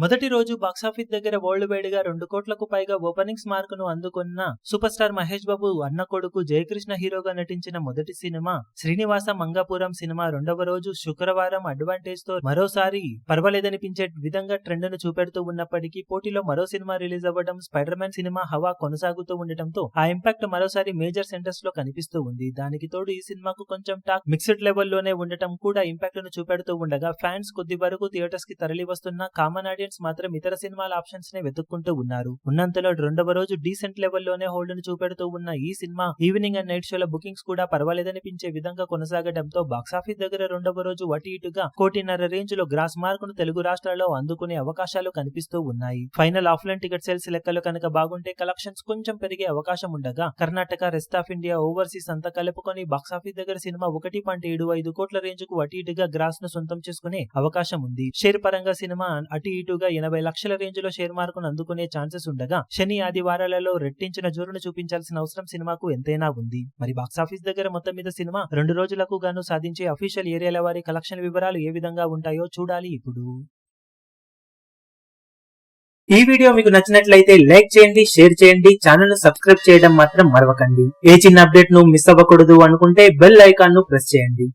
మొదటి రోజు బాక్సాఫీస్ దగ్గర వరల్డ్ వైడ్ గా 2 కోట్లకు పైగా ఓపెనింగ్స్ మార్క్ ను అందుకున్న సూపర్ స్టార్ మహేష్ బాబు అన్న కొడుకు జయకృష్ణ హీరోగా నటించిన మొదటి సినిమా శ్రీనివాస మంగాపురం సినిమా రెండవ రోజు శుక్రవారం అడ్వాంటేజ్ తో మరోసారి పర్వాలేదనిపించే విధంగా ట్రెండ్ ను చూపెడుతూ ఉన్నప్పటికీ పోటీలో మరో సినిమా రిలీజ్ అవ్వడం స్పైడర్ మ్యాన్ సినిమా హవా కొనసాగుతూ ఉండటంతో ఆ ఇంపాక్ట్ మరోసారి మేజర్ సెంటర్స్ లో కనిపిస్తూ ఉంది. దానికి తోడు ఈ సినిమాకు కొంచెం టాక్ మిక్స్డ్ లెవెల్లోనే ఉండటం కూడా ఇంపాక్ట్ ను చూపెడుతూ ఉండగా ఫ్యాన్స్ కొద్ది వరకు థియేటర్స్ కి తరలి వస్తున్న కామన్ ఆడియన్స్ మాత్రం ఇతర సినిమాల ఆప్షన్స్ నే వెతుక్కుంటూ ఉన్నారు. ఉన్నంతలో రెండవ రోజు డీసెంట్ లెవెల్లోనే హోల్డ్ ను చూపెడుతూ ఉన్న ఈ సినిమా ఈవినింగ్ అండ్ నైట్ షోల బుకింగ్స్ కూడా పర్వాలేదనిపించే విధంగా కొనసాగడంతో బాక్సాఫీస్ దగ్గర రెండవ రోజు అటు ఇటుగా 1.5 కోటి రేంజ్ లో గ్రాస్ మార్క్ ను తెలుగు రాష్ట్రాల్లో అందుకునే అవకాశాలు కనిపిస్తూ ఉన్నాయి. ఫైనల్ ఆఫ్లైన్ టికెట్ సేల్స్ లెక్కలు కనుక బాగుంటే కలెక్షన్స్ కొంచెం పెరిగే అవకాశం ఉండగా Karnataka, rest of India, overseas అంతా కలుపుకొని బాక్సాఫీస్ దగ్గర సినిమా 1.75 కోట్ల రేంజ్ కు అటు ఇటుగా గ్రాస్ ను సొంతం చేసుకునే అవకాశం ఉంది. షేర్ పరంగా సినిమా అటు ఇటుగా 80 లక్షల రేంజ్ లో షేర్ మార్కును అందుకునే ఛాన్సెస్ ఉండగా శని ఆదివారాలలో రెట్టించిన జోరును చూపించాల్సిన అవసరం సినిమాకు ఎంతైనా ఉంది. మరి బాక్సాఫీస్ దగ్గర మొత్తం మీద సినిమా 2 రోజులకు గాను సాధించే అఫీషియల్ ఏరియాల వారి కలెక్షన్ వివరాలు ఏ విధంగా ఉంటాయో చూడాలి. ఇప్పుడు ఈ వీడియో మీకు నచ్చినట్లయితే లైక్ చేయండి, షేర్ చేయండి, ఛానల్ ను సబ్స్క్రైబ్ చేయడం మాత్రం మరవకండి. ఏ చిన్న అప్డేట్ ను మిస్ అవ్వకూడదు అనుకుంటే బెల్ ఐకాన్ ను ప్రెస్ చేయండి.